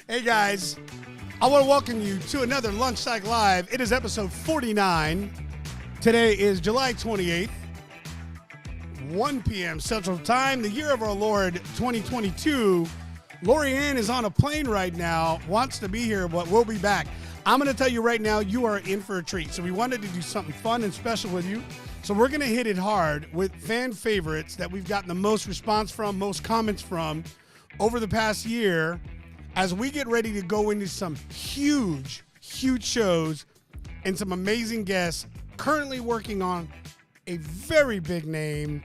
Hey guys, I want to welcome you to another LunchTalk Live. It is episode 49. Today is July 28th, 1 p.m. Central Time, the year of our Lord 2022. Laurie is on a plane right now, wants to be here, but we'll be back. I'm going to tell you right now, you are in for a treat. So we wanted to do something fun and special with you. So we're going to hit it hard with fan favorites that we've gotten the most response from, most comments from over the past year, as we get ready to go into some huge shows and some amazing guests currently working on a very big name.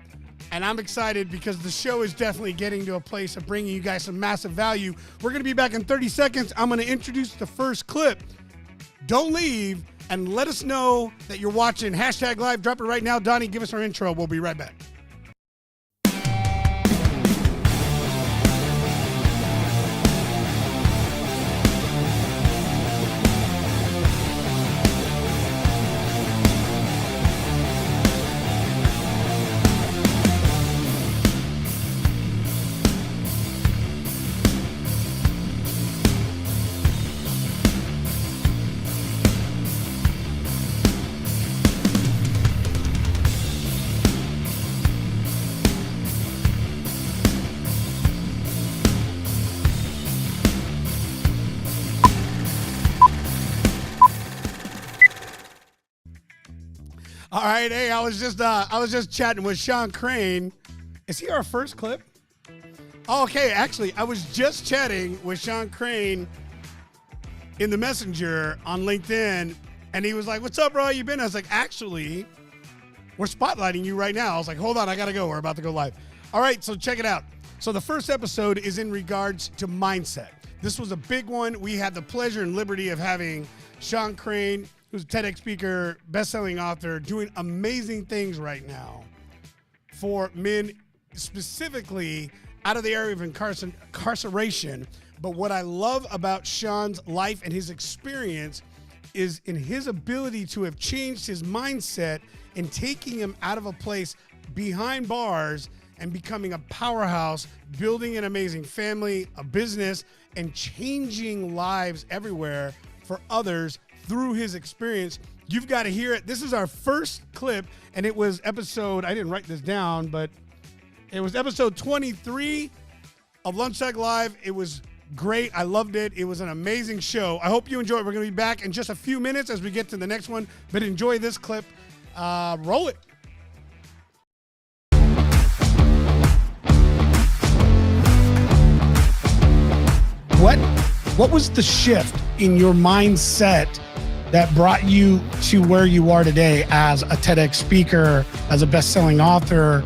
And I'm excited because the show is definitely getting to a place of bringing you guys some massive value. We're going to be back in 30 seconds. I'm going to introduce the first clip. Don't leave and let us know that you're watching. Hashtag live. Drop it right now. Donnie, give us our intro. We'll be right back. All right, hey, I was just chatting with Sean Crane. Is he our first clip? Oh, okay, actually, I was just chatting with Sean Crane in the Messenger on LinkedIn, and he was like, "What's up, bro? How you been?" I was like, "Actually, we're spotlighting you right now." I was like, "Hold on, I gotta go. We're about to go live." All right, so check it out. So the first episode is in regards to mindset. This was a big one. We had the pleasure and liberty of having Sean Crane, who's a TEDx speaker, best-selling author, doing amazing things right now for men, specifically out of the area of incarceration. But what I love about Sean's life and his experience is in his ability to have changed his mindset and taking him out of a place behind bars and becoming a powerhouse, building an amazing family, a business, and changing lives everywhere for others through his experience. You've got to hear it. This is our first clip, and it was episode, I didn't write this down, but it was episode 23 of LunchTalk Live. It was great. I loved it. It was an amazing show. I hope you enjoy it. We're going to be back in just a few minutes as we get to the next one, but enjoy this clip. Roll it. What was the shift in your mindset that brought you to where you are today as a TEDx speaker, as a best-selling author,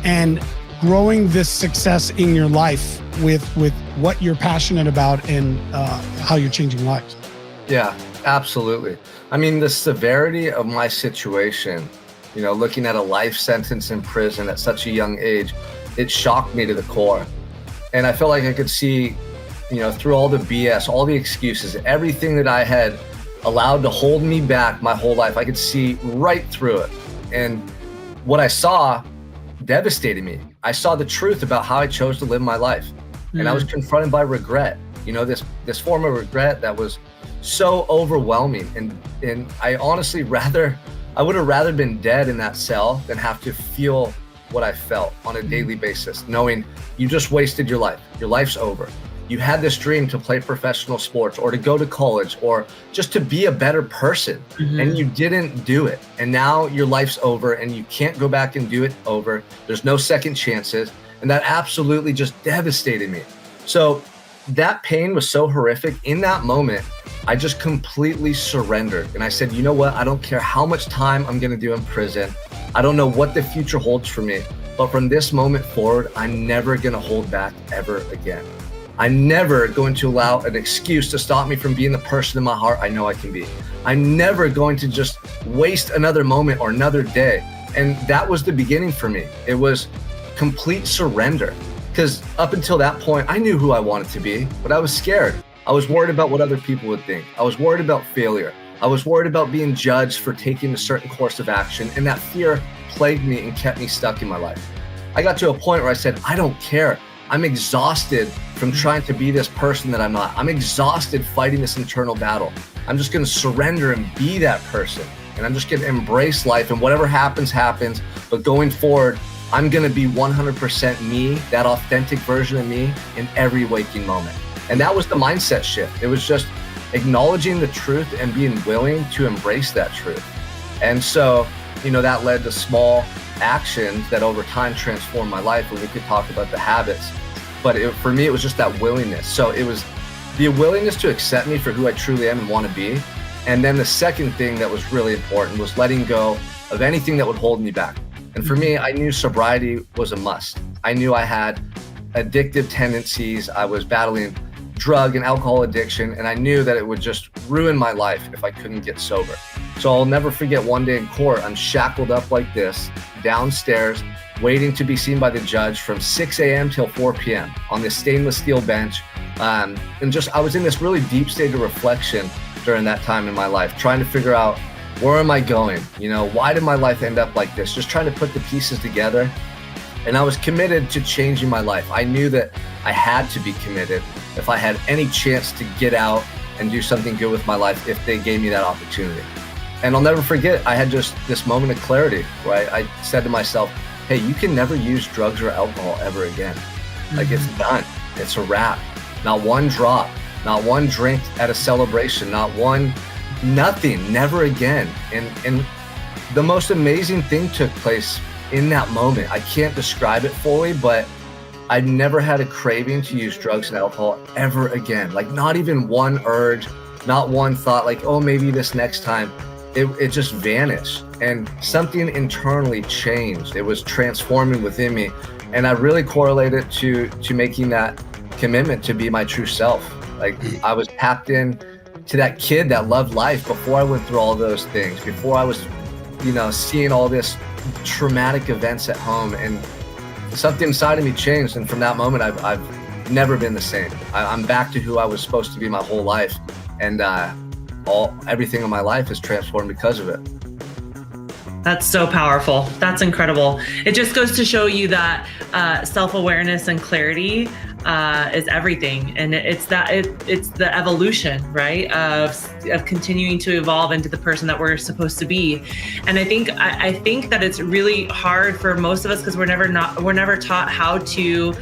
and growing this success in your life with what you're passionate about and how you're changing lives? Yeah, absolutely. I mean, the severity of my situation, looking at a life sentence in prison at such a young age, it shocked me to the core. And I felt like I could see, through all the BS, all the excuses, everything that I had allowed to hold me back my whole life, I could see right through it. And what I saw devastated me. I saw the truth about how I chose to live my life. And I was confronted by regret, this form of regret that was so overwhelming. And I honestly I would have rather been dead in that cell than have to feel what I felt on a daily basis, knowing you just wasted your life. Your life's over. You had this dream to play professional sports or to go to college or just to be a better person, and you didn't do it. And now your life's over and you can't go back and do it over. There's no second chances. And that absolutely just devastated me. So that pain was so horrific. In that moment, I just completely surrendered. And I said, you know what? I don't care how much time I'm going to do in prison. I don't know what the future holds for me. But from this moment forward, I'm never going to hold back ever again. I'm never going to allow an excuse to stop me from being the person in my heart I know I can be. I'm never going to just waste another moment or another day. And that was the beginning for me. It was complete surrender. Because up until that point, I knew who I wanted to be, but I was scared. I was worried about what other people would think. I was worried about failure. I was worried about being judged for taking a certain course of action. And that fear plagued me and kept me stuck in my life. I got to a point where I said, I don't care I'm exhausted from trying to be this person that I'm not. I'm exhausted fighting this internal battle. I'm just going to surrender and be that person. And I'm just going to embrace life, and whatever happens, happens. But going forward, I'm going to be 100% me, that authentic version of me in every waking moment. And that was the mindset shift. It was just acknowledging the truth and being willing to embrace that truth. And so, that led to small actions that over time transformed my life, and we could talk about the habits. But for me, it was just that willingness. So it was the willingness to accept me for who I truly am and want to be. And then the second thing that was really important was letting go of anything that would hold me back. And for me, I knew sobriety was a must. I knew I had addictive tendencies. I was battling drug and alcohol addiction, and I knew that it would just ruin my life if I couldn't get sober. So I'll never forget one day in court, I'm shackled up like this, downstairs, waiting to be seen by the judge from 6 a.m. till 4 p.m. on this stainless steel bench. And I was in this really deep state of reflection during that time in my life, trying to figure out, where am I going? Why did my life end up like this? Just trying to put the pieces together. And I was committed to changing my life. I knew that I had to be committed if I had any chance to get out and do something good with my life, if they gave me that opportunity. And I'll never forget, I had just this moment of clarity where I said to myself, hey, you can never use drugs or alcohol ever again. Like, it's done. It's a wrap. Not one drop, not one drink at a celebration, nothing, never again. And the most amazing thing took place in that moment. I can't describe it fully, but I never had a craving to use drugs and alcohol ever again. Like, not even one urge, not one thought like, oh, maybe this next time. It just vanished, and something internally changed. It was transforming within me. And I really correlate it to making that commitment to be my true self. Like, I was tapped in to that kid that loved life before I went through all those things, before I was, seeing all this traumatic events at home, and something inside of me changed. And from that moment, I've never been the same. I'm back to who I was supposed to be my whole life. And everything in my life is transformed because of it. That's so powerful. That's incredible. It just goes to show you that self-awareness and clarity is everything, and it's the evolution, right, of continuing to evolve into the person that we're supposed to be. And I think that it's really hard for most of us because we're never taught how to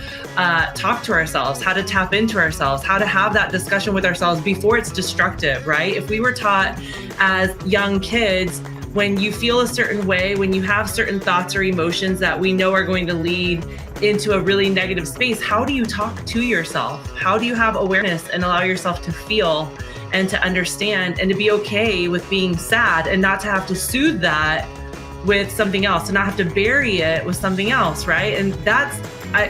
talk to ourselves, how to tap into ourselves, how to have that discussion with ourselves before it's destructive, right? If we were taught as young kids, when you feel a certain way, when you have certain thoughts or emotions that we know are going to lead into a really negative space, how do you talk to yourself? How do you have awareness and allow yourself to feel and to understand and to be okay with being sad and not to have to soothe that with something else, to not have to bury it with something else, right? And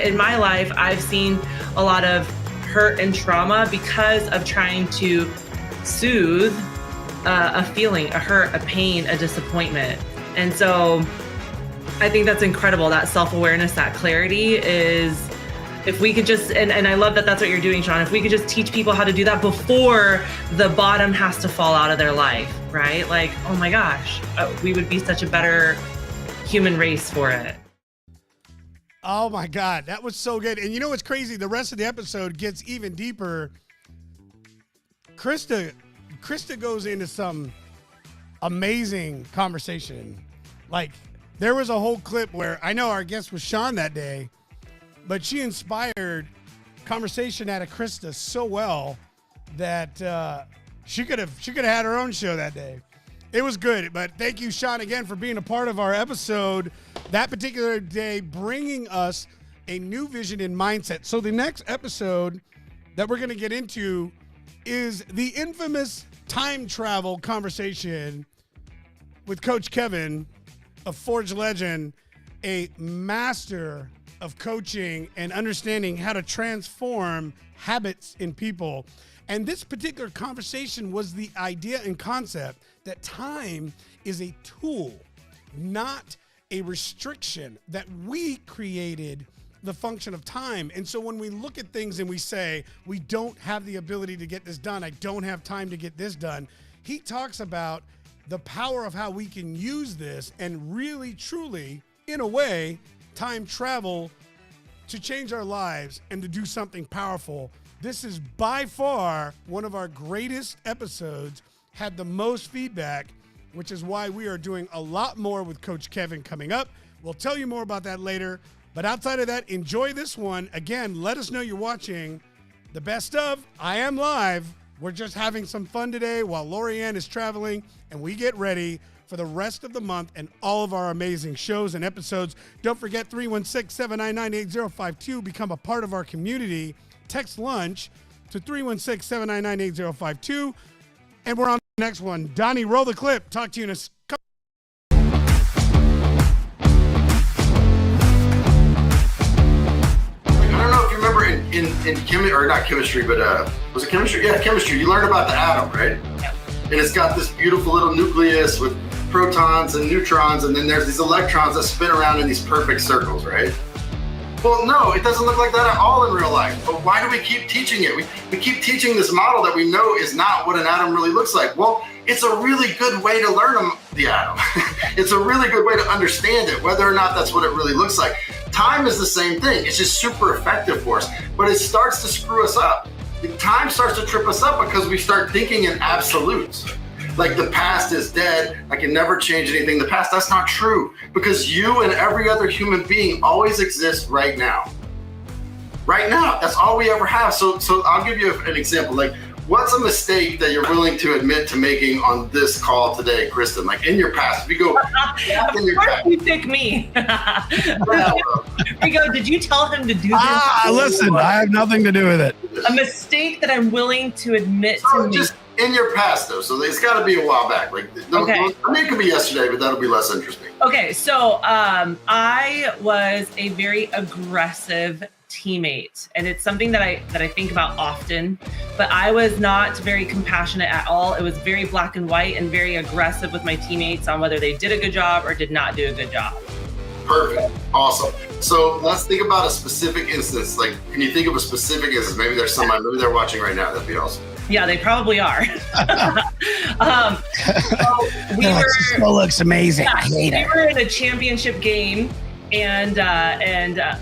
in my life, I've seen a lot of hurt and trauma because of trying to soothe a feeling, a hurt, a pain, a disappointment. And so I think that's incredible. That self-awareness, that clarity is, if we could just, and I love that that's what you're doing, Sean, if we could just teach people how to do that before the bottom has to fall out of their life, right? Like, oh my gosh, we would be such a better human race for it. Oh my God, that was so good. And you know what's crazy? The rest of the episode gets even deeper. Krista goes into some amazing conversation. Like, there was a whole clip where I know our guest was Sean that day, but she inspired conversation out of Krista so well that she could have had her own show that day. It was good, but thank you, Sean, again for being a part of our episode that particular day, bringing us a new vision and mindset. So the next episode that we're going to get into is the infamous time travel conversation with Coach Kevin, a Forge legend, a master of coaching and understanding how to transform habits in people. And this particular conversation was the idea and concept that time is a tool, not a restriction, that we created the function of time. And so when we look at things and we say, we don't have the ability to get this done, I don't have time to get this done, he talks about the power of how we can use this and really, truly, in a way, time travel to change our lives and to do something powerful. This is by far one of our greatest episodes, had the most feedback, which is why we are doing a lot more with Coach Kevin coming up. We'll tell you more about that later. But outside of that, enjoy this one. Again, let us know you're watching the best of I Am Live. We're just having some fun today while Lorianne is traveling and we get ready for the rest of the month and all of our amazing shows and episodes. Don't forget 316-799-8052. Become a part of our community. Text lunch to 316-799-8052. And we're on the next one. Donnie, roll the clip. Talk to you in a couple. I don't know if you remember in or not chemistry, but was it chemistry? Yeah, chemistry. You learned about the atom, right? Yeah. And it's got this beautiful little nucleus with protons and neutrons, and then there's these electrons that spin around in these perfect circles, right? Well, no, it doesn't look like that at all in real life. But why do we keep teaching it? We keep teaching this model that we know is not what an atom really looks like. Well, it's a really good way to learn the atom. It's a really good way to understand it, whether or not that's what it really looks like. Time is the same thing. It's just super effective for us, but it starts to screw us up. Time starts to trip us up because we start thinking in absolutes. Like the past is dead, I can never change anything. The past, that's not true, because you and every other human being always exist right now. Right now, that's all we ever have. So I'll give you an example. Like, what's a mistake that you're willing to admit to making on this call today, Kristen? Like in your past, if you go back in your past. You pick me. Did you tell him to do this? Listen, I have nothing to do with it. A mistake that I'm willing to admit to me. Just in your past, though, so it's got to be a while back. Like, okay. I mean, it could be yesterday, but that'll be less interesting. Okay, so I was a very aggressive teammate, and it's something that I think about often. But I was not very compassionate at all. It was very black and white and very aggressive with my teammates on whether they did a good job or did not do a good job. Perfect. Awesome. So let's think about a specific instance. Like, can you think of a specific instance? Maybe there's somebody, maybe they're watching right now. That'd be awesome. Yeah, they probably are. This looks amazing. Yeah, I hate it. We were in a championship game, and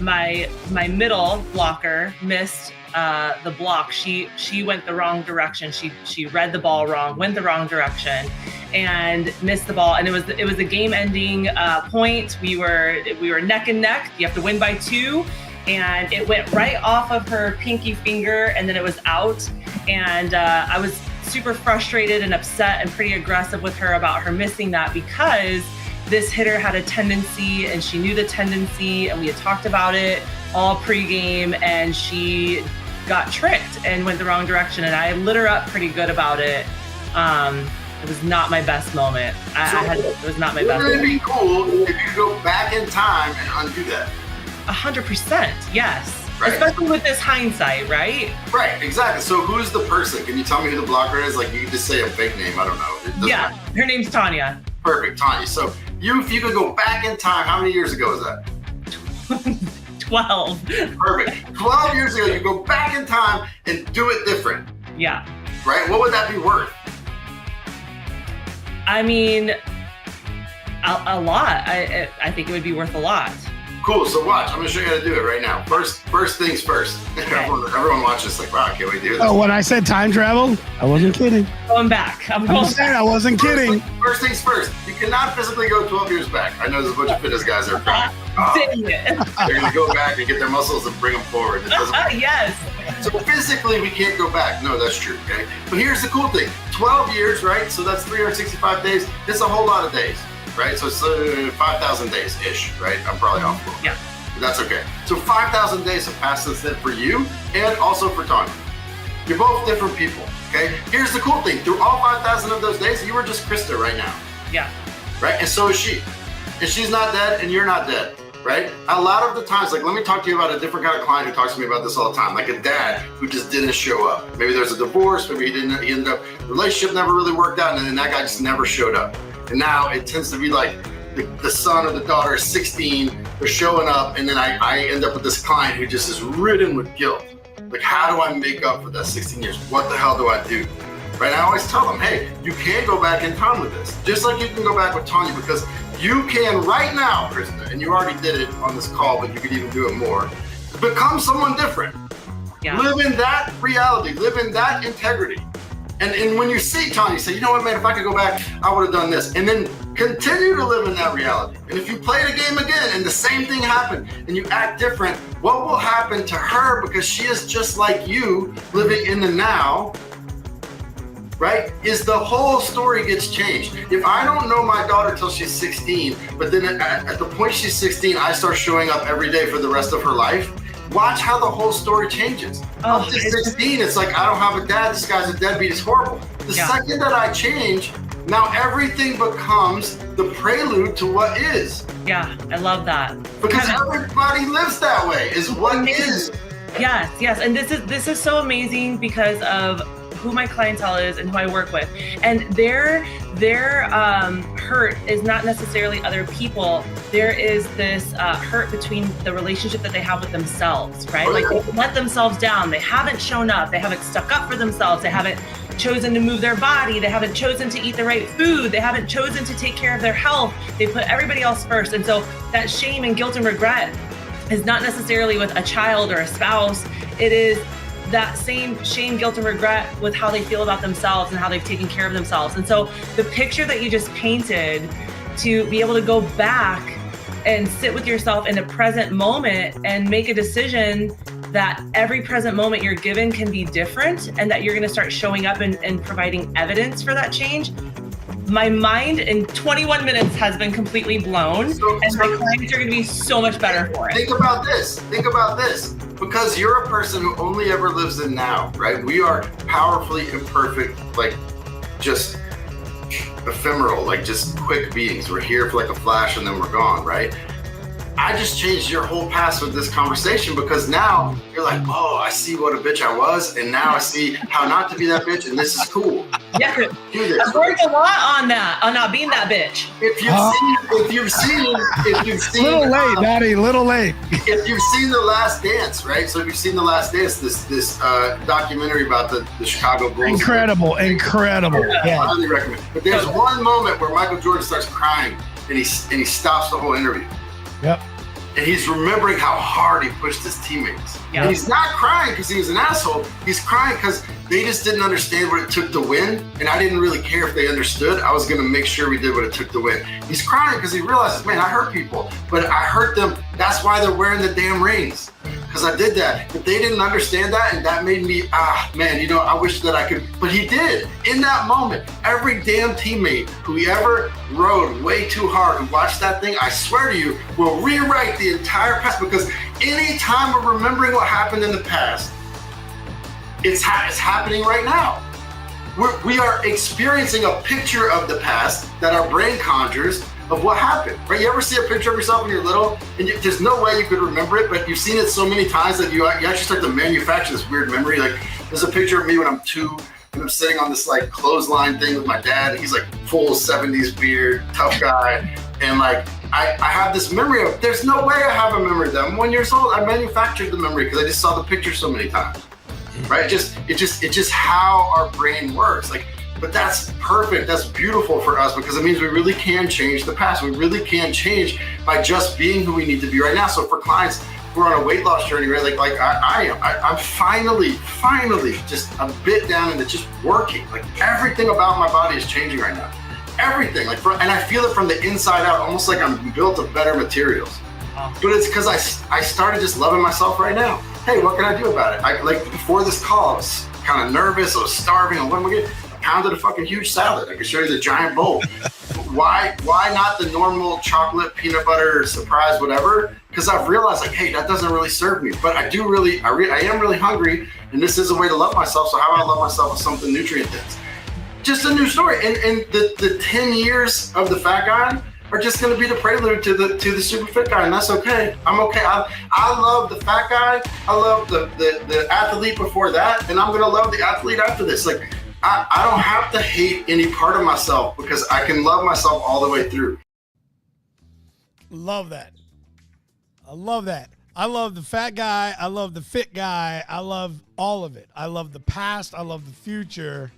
my middle blocker missed the block. She went the wrong direction. She read the ball wrong, went the wrong direction, and missed the ball. And it was a game-ending point. We were neck and neck. You have to win by 2. And it went right off of her pinky finger, and then it was out. And I was super frustrated and upset and pretty aggressive with her about her missing that, because this hitter had a tendency, and she knew the tendency, and we had talked about it all pregame, and she got tricked and went the wrong direction. And I lit her up pretty good about it. It was not my best moment. It was not my best moment. Wouldn't it be cool if you could go back in time and undo that? 100%, yes. Right. Especially with this hindsight, right? Right, exactly. So who's the person? Can you tell me who the blocker is? Like, you can just say a fake name. I don't know. Yeah, her name's Tanya. Perfect, Tanya. So if you could go back in time, how many years ago is that? 12. Perfect. 12 years ago, you go back in time and do it different. Yeah. Right? What would that be worth? I mean, a lot. I think it would be worth a lot. Cool, so watch. I'm gonna show you how to do it right now. First things first. Okay. Everyone watch this like, wow, can we do this? Oh, when I said time travel, I wasn't kidding. Going back. I'm saying I wasn't kidding. First things first. You cannot physically go 12 years back. I know there's a bunch of fitness guys that are trying. Dang it. They're gonna go back and get their muscles and bring them forward. Yes. So physically, we can't go back. No, that's true, okay? But here's the cool thing. 12 years, right? So that's 365 days. It's a whole lot of days. Right? So it's 5,000 days-ish, right? I'm probably off. Yeah. But that's okay. So 5,000 days have passed since then for you and also for Tanya. You're both different people, okay? Here's the cool thing. Through all 5,000 of those days, you were just Krista right now. Yeah. Right? And so is she. And she's not dead and you're not dead, right? A lot of the times, like, let me talk to you about a different kind of client who talks to me about this all the time, like a dad who just didn't show up. Maybe there's a divorce, maybe he ended up, the relationship never really worked out, and then that guy just never showed up. And now it tends to be like the son or the daughter is 16, they're showing up, and then I end up with this client who just is ridden with guilt. Like, how do I make up for that 16 years? What the hell do I do? Right? I always tell them, hey, you can go back in time with this. Just like you can go back with Tanya, because you can right now, Krista, and you already did it on this call, but you could even do it more. become someone different. Yeah. Live in that reality, live in that integrity. And when you see Tanya, you say, you know what, man, if I could go back, I would have done this. And then continue to live in that reality. And if you play the game again and the same thing happened and you act different, what will happen to her, because she is just like you, living in the now, right, is the whole story gets changed. If I don't know my daughter till she's 16, but then at the point she's 16, I start showing up every day for the rest of her life, watch how the whole story changes. Up to 16, it's like, I don't have a dad, this guy's a deadbeat, it's horrible. The second that I change, now everything becomes the prelude to what is. Yeah, I love that. Because everybody lives that way, is what is. Yes. And this is so amazing because of who my clientele is and who I work with. And their hurt is not necessarily other people. There is this hurt between the relationship that they have with themselves, right? Like they let themselves down. They haven't shown up. They haven't stuck up for themselves. They haven't chosen to move their body. They haven't chosen to eat the right food. They haven't chosen to take care of their health. They put everybody else first. And so that shame and guilt and regret is not necessarily with a child or a spouse. It is that same shame, guilt, and regret with how they feel about themselves and how they've taken care of themselves. And so the picture that you just painted, to be able to go back and sit with yourself in the present moment and make a decision that every present moment you're given can be different, and that you're going to start showing up and providing evidence for that change. My mind in 21 minutes has been completely blown, and my clients are going to be so much better for it. Think about this. Because you're a person who only ever lives in now, right? We are powerfully imperfect, like just ephemeral, like just quick beings. We're here for like a flash and then we're gone, right? I just changed your whole past with this conversation, because now you're like, oh, I see what a bitch I was, and now I see how not to be that bitch, and this is cool. Yeah, Do this. I've worked a lot on that, on not being that bitch. If you've seen, little late, Daddy, little late. If you've seen The Last Dance, right? So if you've seen The Last Dance, this documentary about the Chicago Bulls. Incredible. I Yeah. highly recommend. But there's one moment where Michael Jordan starts crying, and he stops the whole interview. Yep. And he's remembering how hard he pushed his teammates. Yeah. And he's not crying because he was an asshole. He's crying because they just didn't understand what it took to win. And I didn't really care if they understood. I was going to make sure we did what it took to win. He's crying because he realizes, man, I hurt people. But I hurt them. That's why they're wearing the damn rings. Because I did that. But they didn't understand that. And that made me, man, I wish that I could. But he did. In that moment, every damn teammate who ever rode way too hard, who watched that thing, I swear to you, will rewrite the entire past. Because any time we're remembering what happened in the past, it's happening right now. We are experiencing a picture of the past that our brain conjures of what happened, right? You ever see a picture of yourself when you're little, and there's no way you could remember it, but you've seen it so many times that you actually start to manufacture this weird memory. Like, there's a picture of me when I'm 2, and I'm sitting on this like clothesline thing with my dad. He's like full 70s beard, tough guy, and like I have this memory of. There's no way I have a memory of that. I'm 1 year old. I manufactured the memory because I just saw the picture so many times, right? It's just how our brain works. Like. But that's perfect. That's beautiful for us, because it means we really can change the past. We really can change by just being who we need to be right now. So for clients who are on a weight loss journey, right? Like I am. I'm finally just a bit down into just working. Like everything about my body is changing right now. Everything. And I feel it from the inside out, almost like I'm built of better materials. But it's because I started just loving myself right now. Hey, what can I do about it? Like before this call, I was kind of nervous. I was starving. What am I getting? Pounded a fucking huge salad. I can show you the giant bowl. Why not the normal chocolate, peanut butter, surprise, whatever? Because I've realized, like, hey, that doesn't really serve me. But I am really hungry, and this is a way to love myself. So how do I love myself with something nutrient dense? Just a new story. And the 10 years of the fat guy are just going to be the prelude to the super fit guy, and that's okay. I'm okay. I love the fat guy. I love the athlete before that, and I'm going to love the athlete after this. Like. I don't have to hate any part of myself, because I can love myself all the way through. Love that. I love that. I love the fat guy. I love the fit guy. I love all of it. I love the past. I love the future.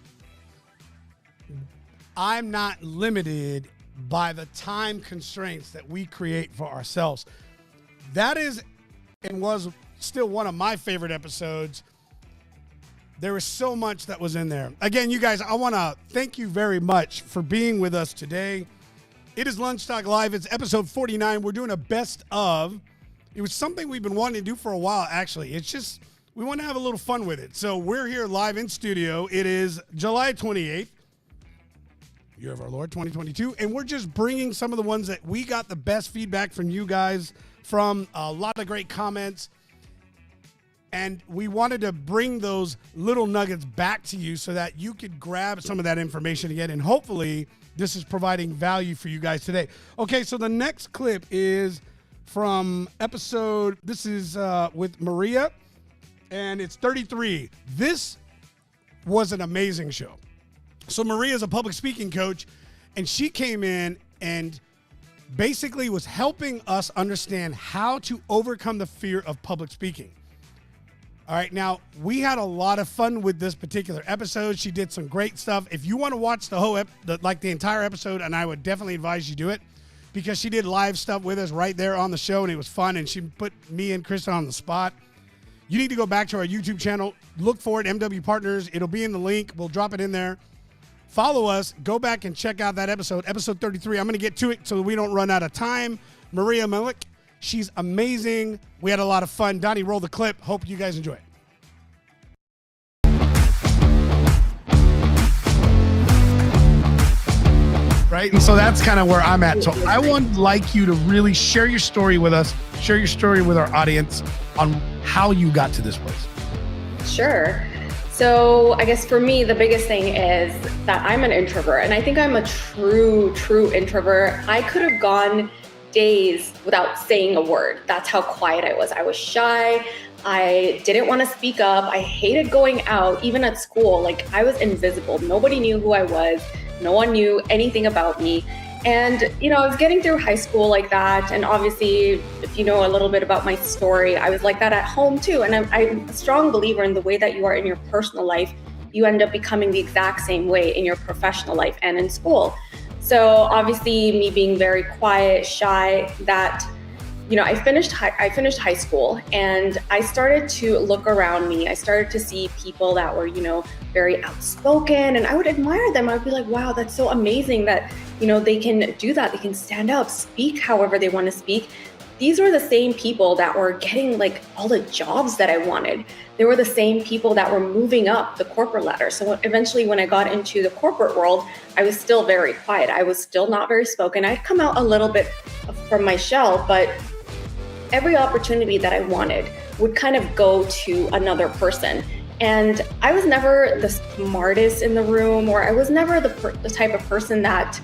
I'm not limited by the time constraints that we create for ourselves. That is and was still one of my favorite episodes. There was so much that was in there. Again, you guys, I want to thank you very much for being with us today. It is LunchTalk Live. It's episode 49. We're doing a best of. It was something we've been wanting to do for a while, actually. It's just, we want to have a little fun with it. So we're here live in studio. It is July 28th, year of our Lord, 2022. And we're just bringing some of the ones that we got the best feedback from you guys, from a lot of great comments. And we wanted to bring those little nuggets back to you so that you could grab some of that information again. And hopefully this is providing value for you guys today. Okay, so the next clip is from episode, this is with Maria, and it's 33. This was an amazing show. So Maria is a public speaking coach, and she came in and basically was helping us understand how to overcome the fear of public speaking. All right, now, we had a lot of fun with this particular episode. She did some great stuff. If you want to watch the whole the entire episode, and I would definitely advise you do it, because she did live stuff with us right there on the show, and it was fun, and she put me and Krista on the spot. You need to go back to our YouTube channel. Look for it, MW Partners. It'll be in the link. We'll drop it in there. Follow us. Go back and check out that episode 33. I'm going to get to it so we don't run out of time. Maria Malik. She's amazing. We had a lot of fun. Donnie, roll the clip. Hope you guys enjoy it. Right, and so that's kind of where I'm at. So I would like you to really share your story with us, share your story with our audience on how you got to this place. Sure. So I guess for me, the biggest thing is that I'm an introvert, and I think I'm a true introvert. I could have gone days without saying a word. That's how quiet I was. I was shy. I didn't want to speak up. I hated going out, even at school. Like, I was invisible. Nobody knew who I was. No one knew anything about me. And, I was getting through high school like that. And obviously, if you know a little bit about my story, I was like that at home too. And I'm a strong believer in the way that you are in your personal life, you end up becoming the exact same way in your professional life and in school. So obviously, me being very quiet, shy, that, I finished high school, and I started to look around me. I started to see people that were, very outspoken, and I would admire them. I would be like, wow, that's so amazing that, they can do that. They can stand up, speak however they want to speak. These were the same people that were getting like all the jobs that I wanted. They were the same people that were moving up the corporate ladder. So eventually when I got into the corporate world, I was still very quiet. I was still not very spoken. I'd come out a little bit from my shell, but every opportunity that I wanted would kind of go to another person. And I was never the smartest in the room, or I was never the type of person that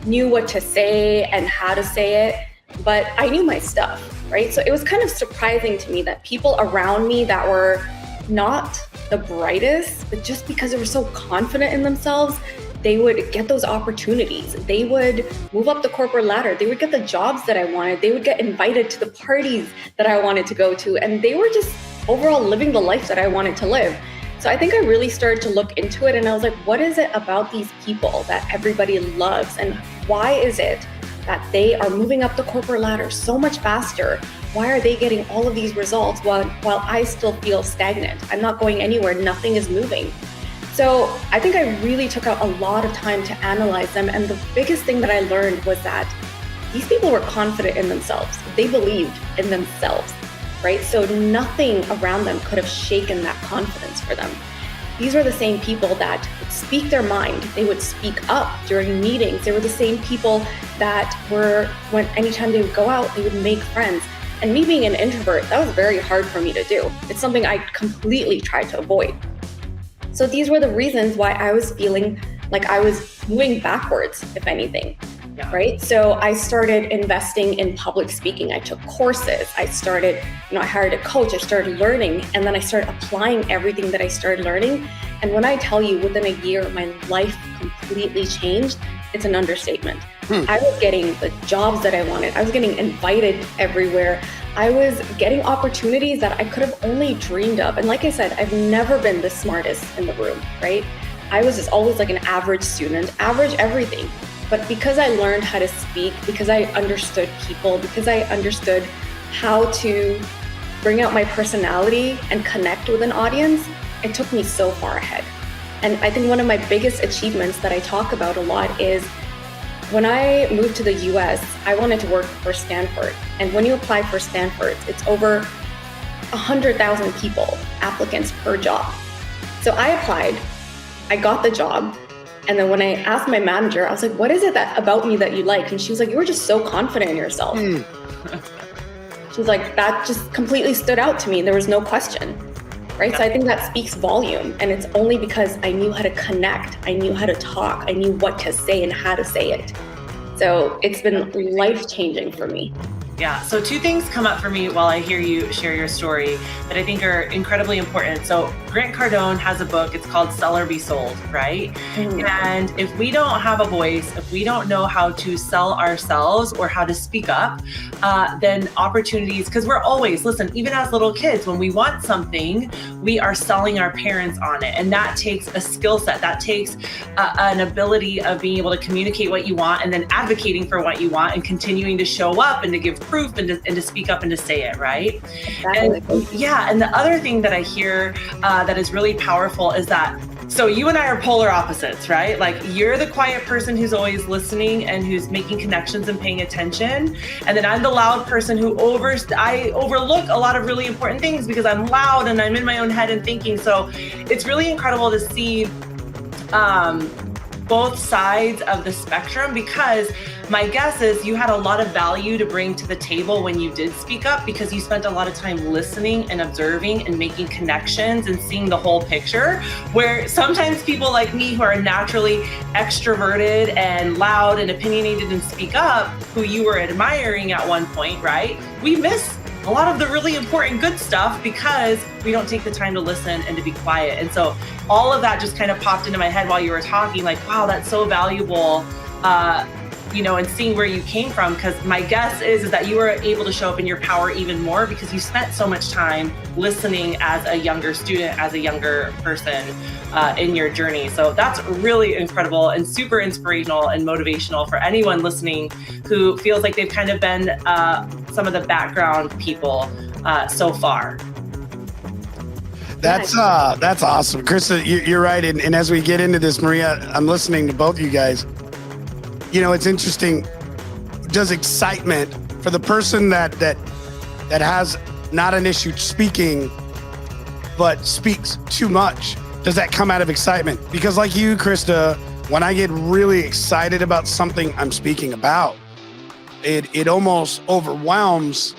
knew what to say and how to say it. But I knew my stuff, right? So it was kind of surprising to me that people around me that were not the brightest, but just because they were so confident in themselves, they would get those opportunities. They would move up the corporate ladder. They would get the jobs that I wanted. They would get invited to the parties that I wanted to go to. And they were just overall living the life that I wanted to live. So I think I really started to look into it, and I was like, what is it about these people that everybody loves? And why is it that they are moving up the corporate ladder so much faster? Why are they getting all of these results while I still feel stagnant? I'm not going anywhere, nothing is moving. So I think I really took out a lot of time to analyze them. And the biggest thing that I learned was that these people were confident in themselves. They believed in themselves, right? So nothing around them could have shaken that confidence for them. These were the same people that would speak their mind. They would speak up during meetings. They were the same people that anytime they would go out, they would make friends. And me being an introvert, that was very hard for me to do. It's something I completely tried to avoid. So these were the reasons why I was feeling like I was moving backwards, if anything. Yeah. Right? So I started investing in public speaking. I took courses. I started, I hired a coach. I started learning, and then I started applying everything that I started learning. And when I tell you within a year, my life completely changed, it's an understatement. I was getting the jobs that I wanted. I was getting invited everywhere. I was getting opportunities that I could have only dreamed of. And like I said, I've never been the smartest in the room, right? I was just always like an average student, average everything. But because I learned how to speak, because I understood people, because I understood how to bring out my personality and connect with an audience, it took me so far ahead. And I think one of my biggest achievements that I talk about a lot is when I moved to the US, I wanted to work for Stanford. And when you apply for Stanford, it's over 100,000 people, applicants per job. So I applied, I got the job. And then when I asked my manager, I was like, what is it about me that you like? And she was like, you were just so confident in yourself. She was like, that just completely stood out to me. There was no question, right? So I think that speaks volume. And it's only because I knew how to connect. I knew how to talk. I knew what to say and how to say it. So it's been life-changing for me. Yeah, so two things come up for me while I hear you share your story that I think are incredibly important. So Grant Cardone has a book, it's called Sell or Be Sold, right? Mm-hmm. And if we don't have a voice, if we don't know how to sell ourselves or how to speak up, then opportunities, because we're always, listen, even as little kids, when we want something, we are selling our parents on it. And that takes a skill set, that takes an ability of being able to communicate what you want and then advocating for what you want and continuing to show up and to give proof and to speak up and to say it, right? Exactly. And the other thing that I hear that is really powerful is that, so you and I are polar opposites, right? Like you're the quiet person who's always listening and who's making connections and paying attention. And then I'm the loud person who I overlook a lot of really important things because I'm loud and I'm in my own head and thinking. So it's really incredible to see both sides of the spectrum, because my guess is you had a lot of value to bring to the table when you did speak up, because you spent a lot of time listening and observing and making connections and seeing the whole picture, where sometimes people like me who are naturally extroverted and loud and opinionated and speak up, who you were admiring at one point, right? We miss a lot of the really important good stuff because we don't take the time to listen and to be quiet. And so all of that just kind of popped into my head while you were talking, like, wow, that's so valuable, and seeing where you came from, because my guess is that you were able to show up in your power even more because you spent so much time listening as a younger student, as a younger person in your journey. So that's really incredible and super inspirational and motivational for anyone listening who feels like they've kind of been some of the background people so far. That's awesome. Krista, you're right. And as we get into this, Maria, I'm listening to both of you guys. It's interesting. Does excitement for the person that has not an issue speaking, but speaks too much, does that come out of excitement? Because like you, Krista, when I get really excited about something I'm speaking about, it almost overwhelms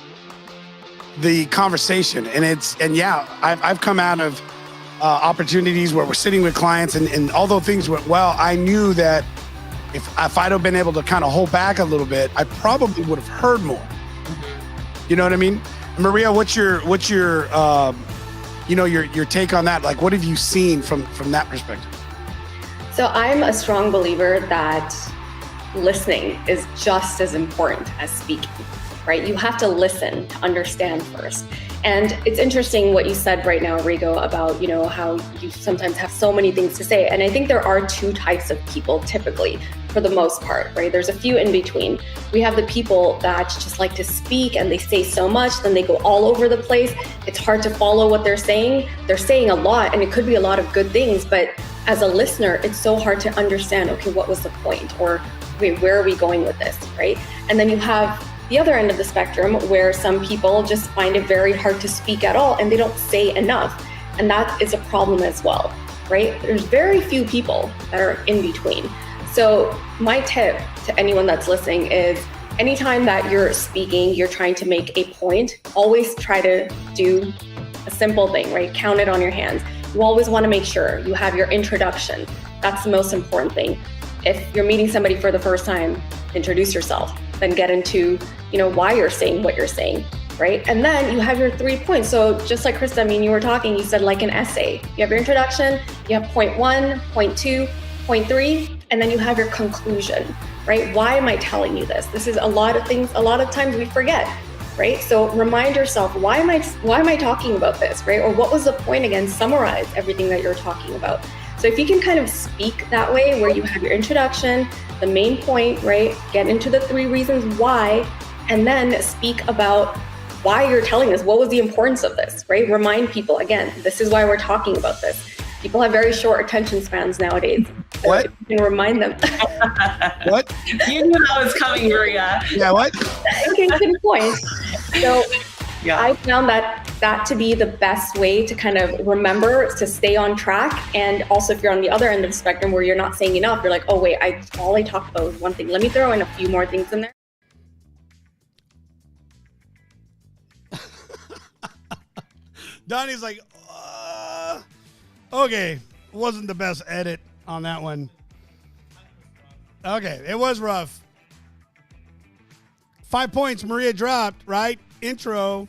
the conversation. I've come out of opportunities where we're sitting with clients and although things went well, I knew that if I'd have been able to kind of hold back a little bit, I probably would have heard more. You know what I mean? Maria, what's your take on that? Like, what have you seen from that perspective? So I'm a strong believer that listening is just as important as speaking, right? You have to listen to understand first. And it's interesting what you said right now, Rigo, about, how you sometimes have so many things to say. And I think there are two types of people typically, for the most part, right? There's a few in between. We have the people that just like to speak and they say so much, then they go all over the place. It's hard to follow what they're saying. They're saying a lot and it could be a lot of good things, but as a listener, it's so hard to understand, okay, what was the point? Or wait, where are we going with this, right? And then you have the other end of the spectrum where some people just find it very hard to speak at all and they don't say enough. And that is a problem as well, right? There's very few people that are in between. So my tip to anyone that's listening is anytime that you're speaking, you're trying to make a point, always try to do a simple thing, right? Count it on your hands. You always want to make sure you have your introduction. That's the most important thing. If you're meeting somebody for the first time, introduce yourself, then get into, why you're saying what you're saying, right? And then you have your 3 points. So just like Krista, you were talking, you said like an essay. You have your introduction, you have point 1, point 2, point 3, and then you have your conclusion, right? Why am I telling you this? This is a lot of things, a lot of times we forget, right? So remind yourself, why am I talking about this, right? Or what was the point again? Summarize everything that you're talking about. So if you can kind of speak that way, where you have your introduction, the main point, right? Get into the 3 reasons why, and then speak about why you're telling us. What was the importance of this, right? Remind people, again, this is why we're talking about this. People have very short attention spans nowadays. So What? you can remind them. What? You knew that was coming, Maria. Yeah, what? You can pinpoint. So Yeah. I found that to be the best way to kind of remember to stay on track. And also, if you're on the other end of the spectrum where you're not saying enough, you're like, oh wait, all I talked about was one thing. Let me throw in a few more things in there. Donnie's like, okay, wasn't the best edit on that one. Okay, it was rough. 5 points Maria dropped, right? Intro,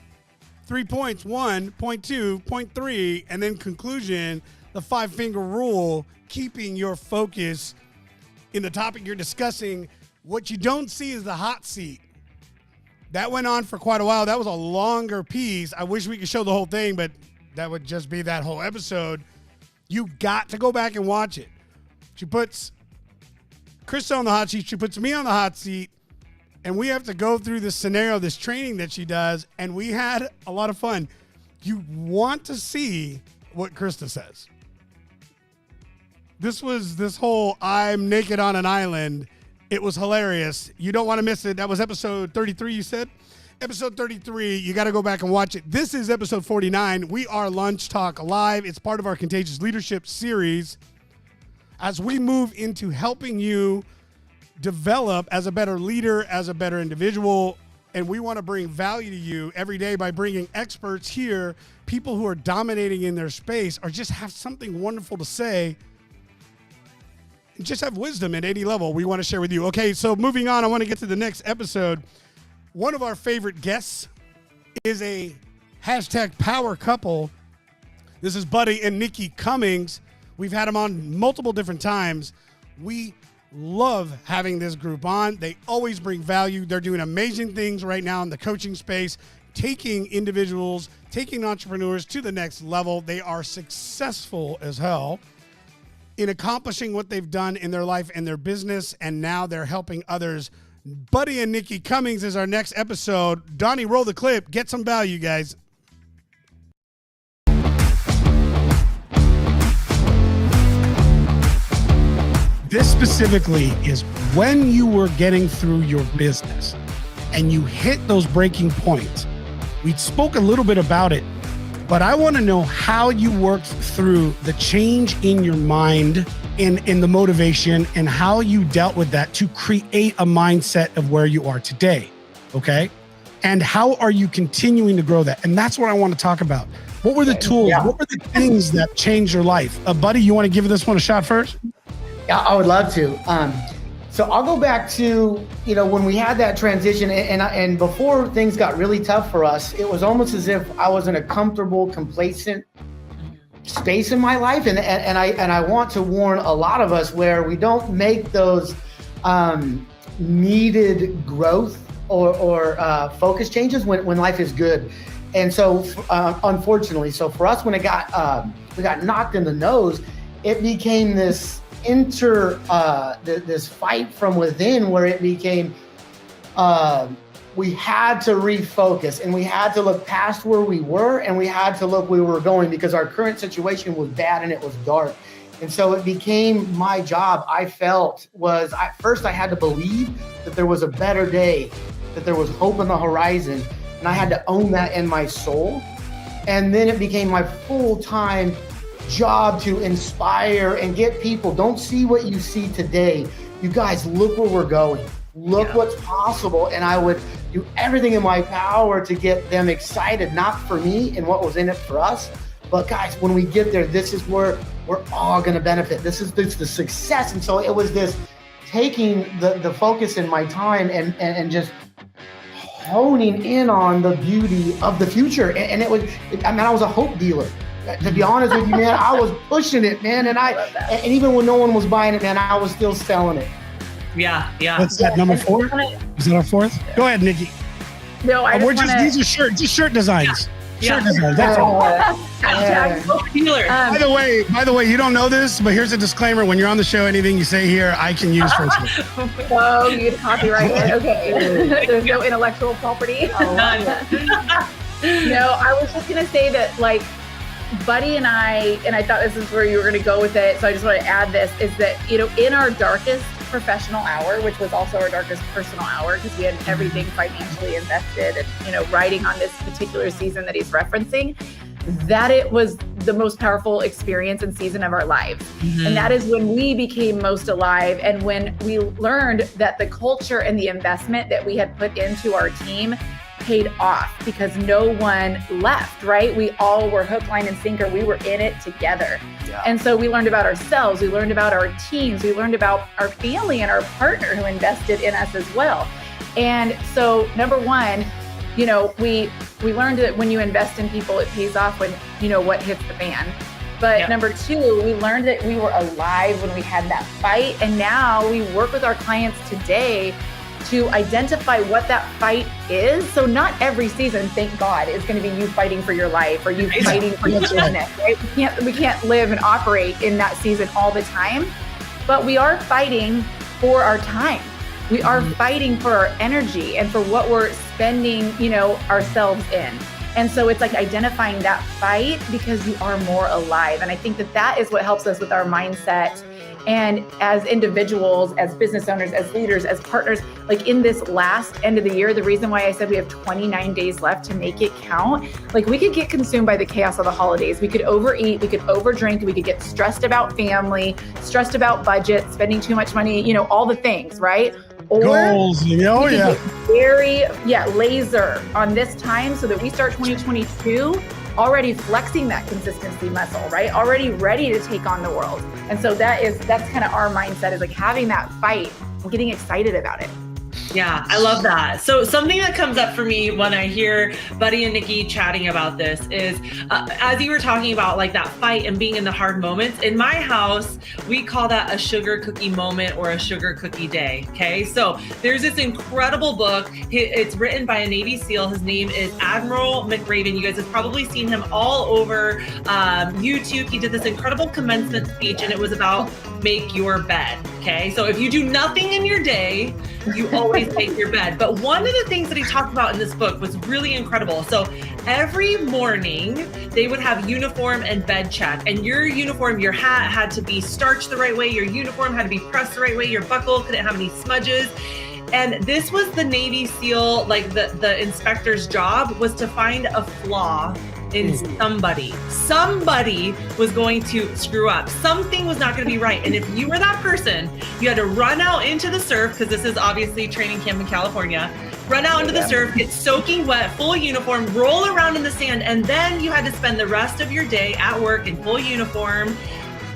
3 points, 1, point 2, point 3, and then conclusion, the 5-finger rule, keeping your focus in the topic you're discussing. What you don't see is the hot seat. That went on for quite a while. That was a longer piece. I wish we could show the whole thing, but that would just be that whole episode. You got to go back and watch it. She puts Krista on the hot seat. She puts me on the hot seat. And we have to go through this scenario, this training that she does. And we had a lot of fun. You want to see what Krista says. This whole I'm naked on an island. It was hilarious. You don't want to miss it. That was episode 33, you said? Episode 33, you got to go back and watch it. This is episode 49. We are Lunch Talk Live. It's part of our Contagious Leadership series. As we move into helping you develop as a better leader, as a better individual, and we want to bring value to you every day by bringing experts here, people who are dominating in their space or just have something wonderful to say, and just have wisdom at any level we want to share with you. Okay, so moving on, I want to get to the next episode. One of our favorite guests is a hashtag power couple. This is Buddy and Nikki Cummings. We've had them on multiple different times. We love having this group on. They always bring value. They're doing amazing things right now in the coaching space, taking individuals, taking entrepreneurs to the next level. They are successful as hell in accomplishing what they've done in their life and their business, and now they're helping others. Buddy and Nikki Cummings is our next episode. Donnie, roll the clip. Get some value, guys. This specifically is when you were getting through your business and you hit those breaking points. We spoke a little bit about it, but I want to know how you worked through the change in your mind and in the motivation and how you dealt with that to create a mindset of where you are today. Okay. And how are you continuing to grow that? And that's what I want to talk about. What were the tools? Yeah. What were the things that changed your life? Buddy, you want to give this one a shot first? Yeah, I would love to. So I'll go back to, when we had that transition and before things got really tough for us, it was almost as if I was in a comfortable, complacent space in my life. And I want to warn a lot of us where we don't make those needed growth or focus changes when life is good. And so unfortunately, so for us, when we got knocked in the nose, it became this this fight from within where it became we had to refocus and we had to look past where we were and we had to look where we were going because our current situation was bad and it was dark. And so it became my job. I felt was at first I had to believe that there was a better day, that there was hope on the horizon, and I had to own that in my soul. And then it became my full-time job to inspire and get people. Don't see what you see today. You guys, look where we're going. Look what's possible. And I would do everything in my power to get them excited, not for me and what was in it for us, but guys, when we get there, this is where we're all going to benefit. This is the success. And so it was this taking the focus in my time and just honing in on the beauty of the future. And I was a hope dealer. To be honest with you, man, I was pushing it, man. And even when no one was buying it, man, I was still selling it. Yeah. What's that, number 4? Is that our fourth? Go ahead, Nikki. No, I we're just these are shirt designs. Sure Yeah. doesn't. That's all. Healer. By the way, you don't know this, but here's a disclaimer: when you're on the show, anything you say here, I can use for instance. Oh, you get copyright it. Okay. There's no intellectual property. None. No, I was just gonna say that, like, Buddy and I thought this is where you were gonna go with it, so I just want to add this, is that, you know, in our darkest professional hour, which was also our darkest personal hour, because we had everything financially invested and, you know, riding on this particular season that he's referencing, that it was the most powerful experience and season of our lives. And that is when we became most alive, and when we learned that the culture and the investment that we had put into our team paid off, because no one left, right? We all were hook, line, and sinker. We were in it together. Yeah. And so we learned about ourselves. We learned about our teams. We learned about our family and our partner who invested in us as well. And so, number one, you know, we learned that when you invest in people, it pays off when, you know, what hits the fan. But number two, we learned that we were alive when we had that fight. And now we work with our clients today to identify what that fight is. So not every season, thank God, is going to be you fighting for your life or you fighting for your business, right? We can't live and operate in that season all the time, but we are fighting for our time. We are fighting for our energy and for what we're spending, you know, ourselves in. And so it's like identifying that fight because you are more alive. And I think that that is what helps us with our mindset. And as individuals, as business owners, as leaders, as partners, like in this last end of the year, the reason why I said we have 29 days left to make it count, like we could get consumed by the chaos of the holidays. We could overeat, we could overdrink, we could get stressed about family, stressed about budget, spending too much money, you know, all the things, right? Or goals. Oh, yeah. Very, laser on this time so that we start 2022 already flexing that consistency muscle, right? Already ready to take on the world. And so that's kind of our mindset, is like having that fight and getting excited about it. Yeah, I love that. So something that comes up for me when I hear Buddy and Nikki chatting about this is, as you were talking about like that fight and being in the hard moments, in my house, we call that a sugar cookie moment or a sugar cookie day. Okay. So there's this incredible book. It's written by a Navy SEAL. His name is Admiral McRaven. You guys have probably seen him all over YouTube. He did this incredible commencement speech and it was about make your bed. Okay. So if you do nothing in your day, you always make your bed. But one of the things that he talked about in this book was really incredible. So every morning they would have uniform and bed check, and your uniform, your hat had to be starched the right way. Your uniform had to be pressed the right way. Your buckle couldn't have any smudges. And this was the Navy SEAL, like the inspector's job was to find a flaw in somebody. Somebody was going to screw up. Something was not going to be right. And if you were that person, you had to run out into the surf, because this is obviously training camp in California, run out into the surf, get soaking wet, full uniform, roll around in the sand, and then you had to spend the rest of your day at work in full uniform,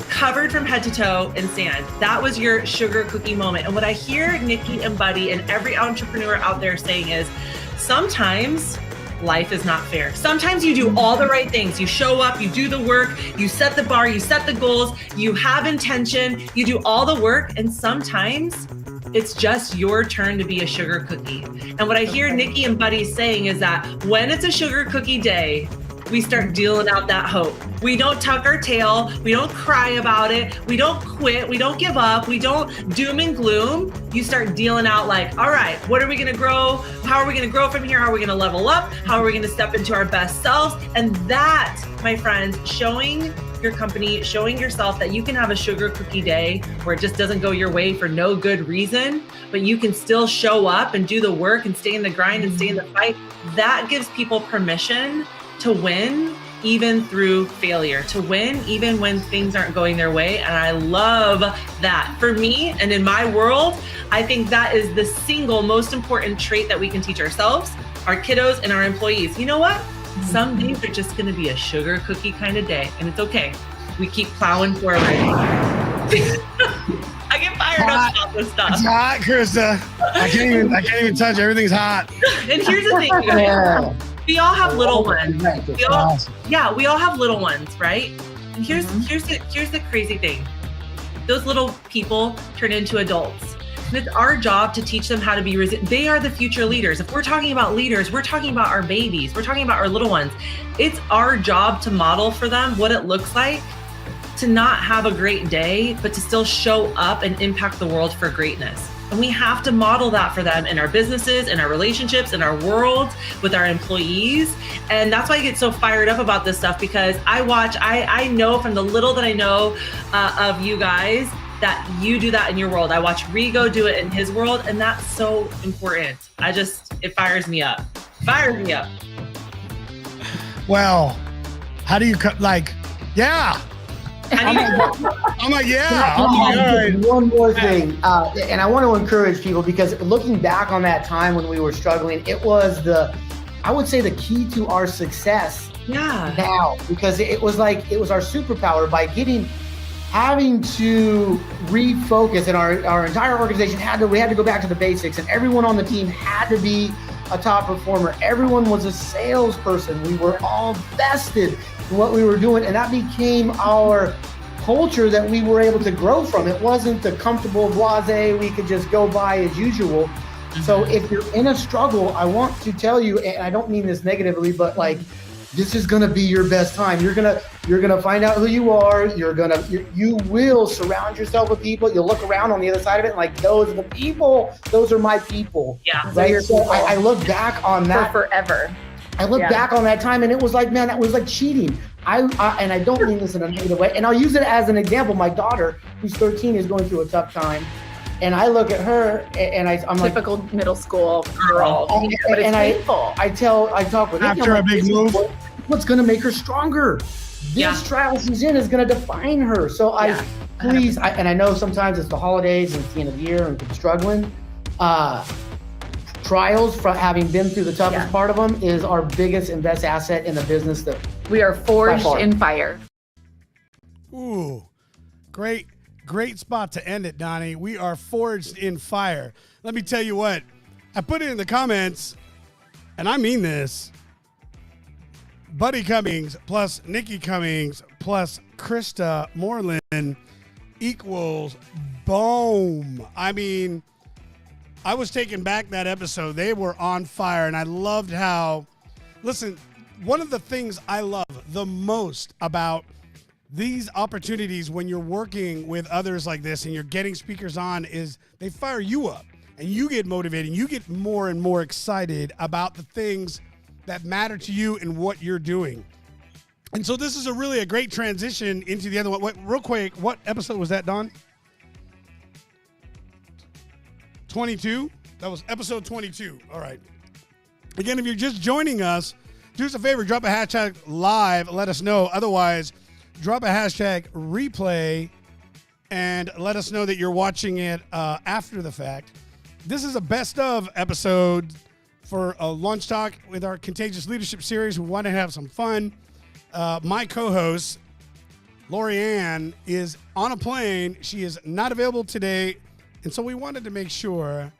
covered from head to toe in sand. That was your sugar cookie moment. And what I hear Nikki and Buddy and every entrepreneur out there saying is, sometimes life is not fair. Sometimes you do all the right things. You show up, you do the work, you set the bar, you set the goals, you have intention, you do all the work. And sometimes it's just your turn to be a sugar cookie. And what I hear Nikki and Buddy saying is that when it's a sugar cookie day, we start dealing out that hope. We don't tuck our tail. We don't cry about it. We don't quit. We don't give up. We don't doom and gloom. You start dealing out like, all right, what are we going to grow? How are we going to grow from here? How are we going to level up? How are we going to step into our best selves? And that, my friends, showing your company, showing yourself that you can have a sugar cookie day where it just doesn't go your way for no good reason, but you can still show up and do the work and stay in the grind and stay in the fight. That gives people permission to win even through failure, to win even when things aren't going their way. And I love that. For me and in my world, I think that is the single most important trait that we can teach ourselves, our kiddos, and our employees. You know what? Some days are just going to be a sugar cookie kind of day, and it's okay. We keep plowing forward. I get fired up about this stuff. It's hot, Krista. I can't even touch. Everything's hot. And here's the thing, you guys. We all have little ones. We all have little ones, right? And here's the crazy thing. Those little people turn into adults. And it's our job to teach them how to be resilient. They are the future leaders. If we're talking about leaders, we're talking about our babies. We're talking about our little ones. It's our job to model for them what it looks like to not have a great day, but to still show up and impact the world for greatness. And we have to model that for them in our businesses, in our relationships, in our world, with our employees. And that's why I get so fired up about this stuff, because I know from the little that I know of you guys that you do that in your world. I watch Rigo do it in his world, and that's so important. It fires me up. Fires me up. Well, how do you yeah. I'm like, yeah. One more thing, and I want to encourage people, because looking back on that time when we were struggling, it was I would say the key to our success. Yeah. Now, because it was our superpower by having to refocus, and our entire organization we had to go back to the basics, and everyone on the team had to be a top performer. Everyone was a salesperson. We were all vested in what we were doing, and that became our culture that we were able to grow from. It wasn't the comfortable blasé we could just go by as usual. So if you're in a struggle, I want to tell you, and I don't mean this negatively, but this is gonna be your best time. You're gonna find out who you are. You will surround yourself with people. You'll look around on the other side of it, and those are the people. Those are my people. Yeah. Right. So I look back on that for forever. I look back on that time, and it was man, that was like cheating. And I don't mean this in a negative way. And I'll use it as an example. My daughter, who's 13, is going through a tough time. And I look at her, and I'm typical middle school girl. But it's painful. I talk with her. After a big move. What's going to make her stronger? This trial she's in is going to define her. So please, and I know sometimes it's the holidays and it's the end of the year and I'm struggling. Trials, from having been through the toughest part of them, is our biggest and best asset in the business. That we are forged in fire. Ooh, great spot to end it, Donnie. We are forged in fire. Let me tell you what, I put it in the comments, and I mean this. Buddy Cummings plus Nikki Cummings plus Krista Moreland equals boom. I mean, I was taken back that episode. They were on fire, and I loved how, listen, one of the things I love the most about these opportunities when you're working with others like this and you're getting speakers on is they fire you up, and you get motivated, and you get more and more excited about the things that matter to you and what you're doing. And so this is a great transition into the other one. Real quick, what episode was that, Don? 22? That was episode 22. All right. Again, if you're just joining us, do us a favor, drop a hashtag live, let us know. Otherwise, drop a hashtag replay and let us know that you're watching it after the fact. This is a best of episode for a Lunch Talk with our Contagious Leadership Series. We want to have some fun. My co-host, Laurie Ann, is on a plane. She is not available today. And so we wanted to make sure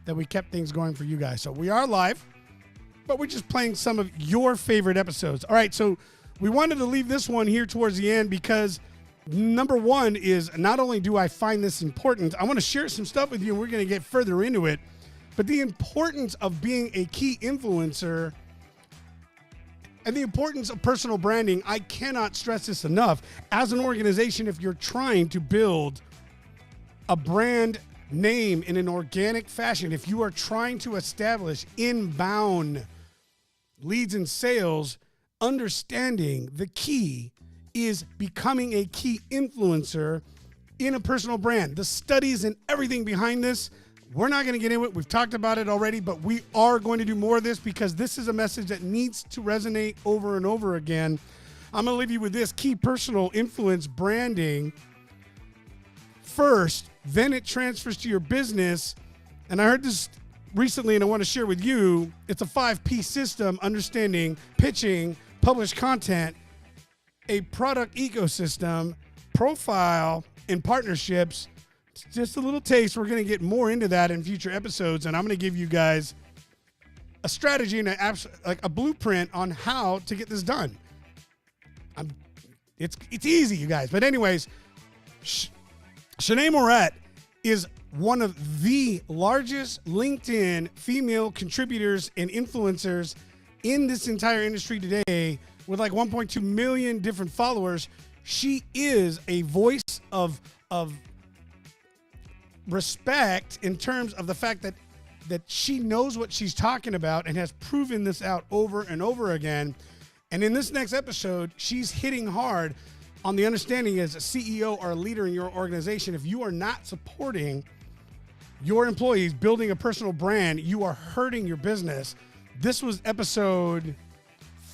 that we kept things going for you guys. So we are live, but we're just playing some of your favorite episodes. All right, so we wanted to leave this one here towards the end because number one is not only do I find this important, I want to share some stuff with you, and we're going to get further into it. But the importance of being a key influencer and the importance of personal branding, I cannot stress this enough. As an organization, if you're trying to build a brand name in an organic fashion, if you are trying to establish inbound leads and sales, understanding the key is becoming a key influencer in a personal brand. The studies and everything behind this, we're not going to get into it. We've talked about it already, but we are going to do more of this because this is a message that needs to resonate over and over again. I'm going to leave you with this: key personal influence branding first, then it transfers to your business. And I heard this recently, and I want to share with you. It's a 5P system: understanding, pitching, publish content, a product ecosystem, profile, and partnerships. Just a little taste. We're going to get more into that in future episodes, and I'm going to give you guys a strategy and a blueprint on how to get this done. It's easy, you guys. But anyways, Shanee Moret is one of the largest LinkedIn female contributors and influencers in this entire industry today, with like 1.2 million different followers. She is a voice of respect in terms of the fact that she knows what she's talking about and has proven this out over and over again. And in this next episode, she's hitting hard on the understanding as a CEO or a leader in your organization, if you are not supporting your employees building a personal brand, you are hurting your business. This was episode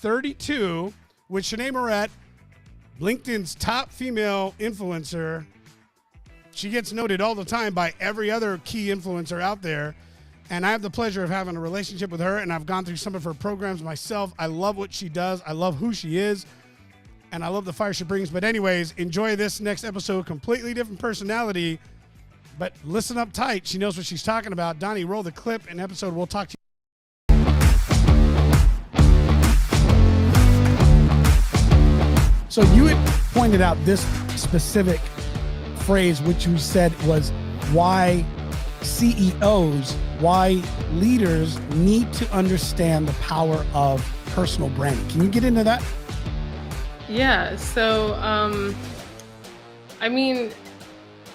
32 with Shanee Moret, LinkedIn's top female influencer. She gets noted all the time by every other key influencer out there. And I have the pleasure of having a relationship with her, and I've gone through some of her programs myself. I love what she does. I love who she is, and I love the fire she brings. But anyways, enjoy this next episode. Completely different personality, but listen up tight. She knows what she's talking about. Donnie, roll the clip and episode. We'll talk to you. So you had pointed out this specific phrase, which you said was why CEOs, why leaders need to understand the power of personal branding. Can you get into that? Yeah, so I mean,